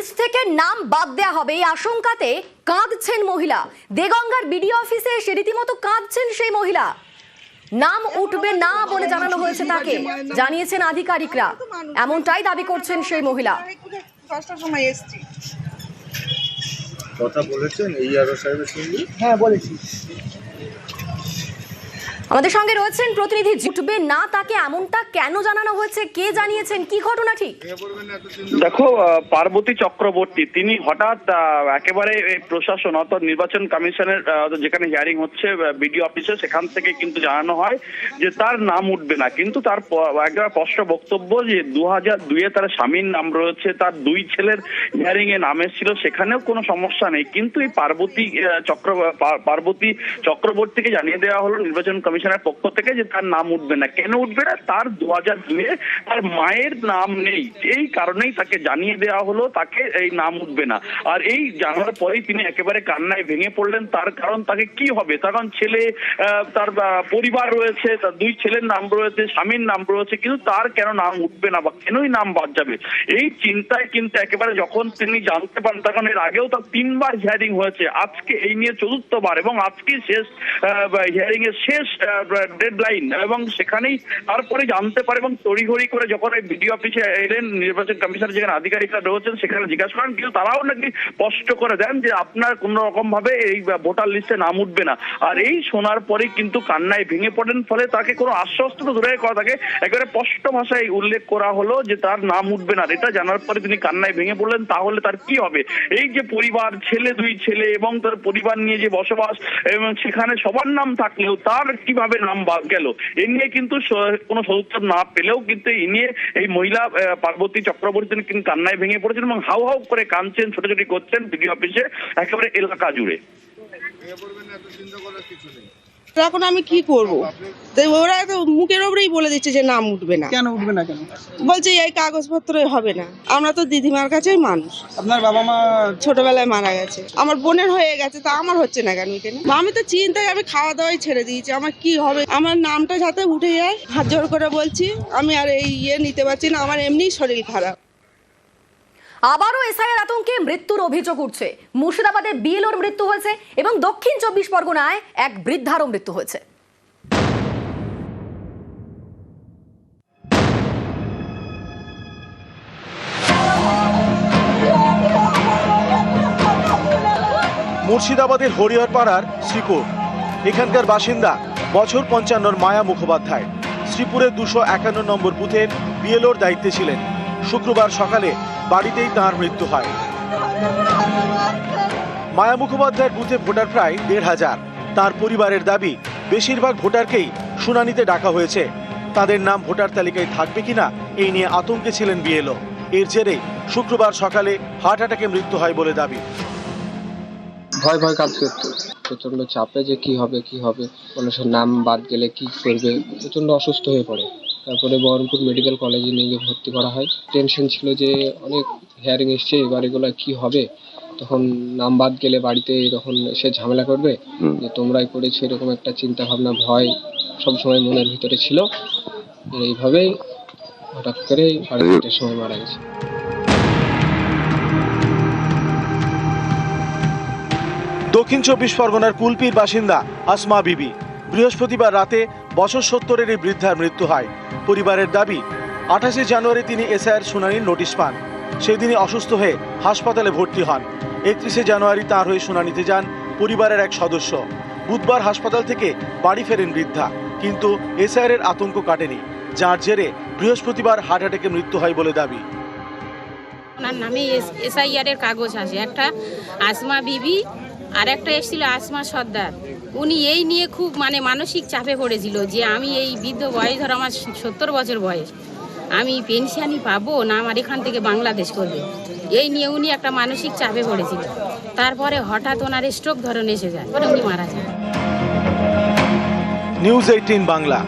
List থেকে নাম বাদ দেওয়া হবে এই আশঙ্কাতে কাঁদছেন মহিলা। দেগঙ্গার বিডিও অফিসে সে রীতিমতো কাঁদছেন সেই মহিলা। নাম উঠবে না বলে জানানো হয়েছে তাকে, জানিয়েছেন আধিকারিকরা, এমনটাই দাবি করছেন সেই মহিলা। কথা বলেছেন এই আরো সাহেবের সঙ্গে? হ্যাঁ বলেছি। আমাদের সঙ্গে রয়েছেন প্রতিনিধি। উঠবে না তাকে এমনটা কেন জানানো হয়েছে, কে জানিয়েছেন, কি ঘটনা ঠিক? দেখো, পার্বতী চক্রবর্তী তিনি হঠাৎ একেবারে প্রশাসন অর্থাৎ নির্বাচন কমিশনের যেখানে হিয়ারিং হচ্ছে বিডিও অফিসে, সেখান থেকে কিন্তু জানানো হয় যে তার নাম উঠবে না। কিন্তু তার একবার স্পষ্ট বক্তব্য যে 2002-এ তার স্বামীর নাম রয়েছে, তার 2 ছেলের হিয়ারিং এ নাম এসেছিল, সেখানেও কোনো সমস্যা নেই। কিন্তু এই পার্বতী চক্রবর্তীকে জানিয়ে দেওয়া হলো নির্বাচন কমিশনের পক্ষ থেকে যে তার নাম উঠবে না। কেন উঠবে না? তার 2002-এ তার মায়ের নাম নেই, এই কারণেই তাকে জানিয়ে দেওয়া হলো তাকে এই নাম উঠবে না। আর এই জানার পরেই তিনি একেবারে কান্নায় ভেঙে পড়লেন। তার কারণ তাকে কি হবে, তার কারণ ছেলে, তার পরিবার রয়েছে, তার 2 ছেলের নাম রয়েছে, স্বামীর নাম রয়েছে, কিন্তু তার কেন নাম উঠবে না বা কেনই নাম বাদ যাবে, এই চিন্তায় কিন্তু একেবারে যখন তিনি জানতে পারেন, তখন এর আগেও তার 3 বার হিয়ারিং হয়েছে, আজকে এই নিয়ে 4র্থ বার এবং আজকে শেষ হিয়ারিং এর শেষ ডেডলাইন, এবং সেখানেই তারপরে জানতে পারে এবং তড়িঘড়ি করে যখন এই বিডিও অফিসে এলেন নির্বাচন কমিশনের যেখানে আধিকারিকরা রয়েছেন, সেখানে জিজ্ঞাসা করেন, কিন্তু তারাও নাকি স্পষ্ট করে দেন যে আপনার কোন রকম ভাবে এই ভোটার লিস্টে নাম উঠবে না। আর এই শোনার পরে কিন্তু কান্নায় ভেঙে পড়েন। ফলে তাকে কোনো আশ্বস্ত তো দূরের কথা, তাকে একেবারে স্পষ্ট ভাষায় উল্লেখ করা হলো যে তার নাম উঠবে না। এটা জানার পরে তিনি কান্নায় ভেঙে পড়লেন। তাহলে তার কি হবে? এই যে পরিবার, ছেলে, 2 ছেলে এবং তার পরিবার নিয়ে যে বসবাস, এবং সেখানে সবার নাম থাকলেও তার কিভাবে নাম বাদ গেল, এ নিয়ে কিন্তু কোনো সদুত্তর না পেলেও কিন্তু এই নিয়ে এই মহিলা পার্বতী চক্রবর্তী কিন্তু কান্নায় ভেঙে পড়েছেন এবং হাউ হাউ করে কাঁদছেন, ছোটাছুটি করছেন বিডিও অফিসে একেবারে এলাকা জুড়ে। এখন আমি কি করব? ওরা তো মুখের ওপরেই বলে দিচ্ছে যে নাম উঠবে না। কেন উঠবে না? কেন বলছে এই কাগজপত্র হবে না। আমরা তো দিদিমার কাছেই মানুষ। আপনার বাবা মা ছোটবেলায় মারা গেছে, আমার বোনের হয়ে গেছে, তা আমার হচ্ছে না কেন? আমি তো চিন্তায় আমি খাওয়া দাওয়াই ছেড়ে দিয়েছি। আমার কি হবে? আমার নামটা যাতে উঠে যায়, হাত জোড় করে বলছি। আমি আর এই নিতে পারছি না, আমার এমনি শরীর খারাপ। আবারও এসআইআর আতঙ্কে মৃত্যুর অভিযোগ উঠছে। মুর্শিদাবাদে বিএলওর মৃত্যু হয়েছে এবং দক্ষিণ 24 পরগনায় এক বৃদ্ধারও মৃত্যু হয়েছে। মুর্শিদাবাদের হরিহরপাড়ার শ্রীপুর, এখানকার বাসিন্দা বছর 55-র মায়া মুখোপাধ্যায় শ্রীপুরের 251 নম্বর বুথের বিএলওর দায়িত্বে ছিলেন। শুক্রবার সকালে বাড়িতেই তাঁর মৃত্যু হয়। মায়া মুখোপাধ্যায়ের বুথে ভোটার প্রায় 1,500। তার পরিবারের দাবি, বেশিরভাগ ভোটারকেই শুনানিতে ডাকা হয়েছে, তাদের নাম ভোটার তালিকায় থাকবে কিনা এই নিয়ে আতঙ্কে ছিলেন বিএলও। এর জেরে শুক্রবার সকালে হার্ট অ্যাটাকে মৃত্যু হয় বলে দাবি। ভয় কাজ করতো, প্রচন্ড চাপে যে কি হবে, মানুষের নাম বাদ গেলে কি করবে, প্রচন্ড অসুস্থ হয়ে পড়ে। তারপরে বহরমপুর মেডিকেল কলেজে নিয়ে গিয়ে ভর্তি করা হয়। টেনশন ছিল যে অনেক হিয়ারিং এসছে, এবার এগুলো কি হবে, তখন নাম বাদ গেলে বাড়িতে তখন সে ঝামেলা করবে যে তোমরাই করেছো, এরকম একটা চিন্তা ভাবনা, ভয় সবসময় মনের ভিতরে ছিল। এইভাবেই হঠাৎ করে 3:30-র সময় মারা গেছে। দক্ষিণ 24 পরগনার কুলপির বাসিন্দা আসমা বিবি। বৃহস্পতিবার রাতে বছর 70-এর এই বৃদ্ধার মৃত্যু হয়। পরিবারের দাবি, 28শে জানুয়ারি তিনি এসআইআর শুনানির নোটিশ পান। সেই দিনই অসুস্থ হয়ে হাসপাতালে ভর্তি হন। 31শে জানুয়ারি তাঁর হয়ে শুনানিতে যান পরিবারের এক সদস্য। বুধবার হাসপাতাল থেকে বাড়ি ফেরেন বৃদ্ধা, কিন্তু এসআইআরের আতঙ্ক কাটেনি, যার জেরে বৃহস্পতিবার হার্ট অ্যাটাকে মৃত্যু হয় বলে দাবি। ওনার নামে এসআইআর এর কাগজ আছে, একটা আসমা বিবি আর একটা এসেছিল আসমা সর্দার। উনি এই নিয়ে খুব মানসিক চাপে পড়েছিল যে আমি এই বৃদ্ধ বয়স, ধর আমার 70 বছর বয়স, আমি পেনশনই পাবো না আমার এখান থেকে বাংলাদেশ করবে, এই নিয়ে উনি একটা মানসিক চাপে পড়েছিল। তারপরে হঠাৎ ওনার স্ট্রোক ধরন এসে যায়, পরে উনি মারা যান। নিউজ 18 বাংলা।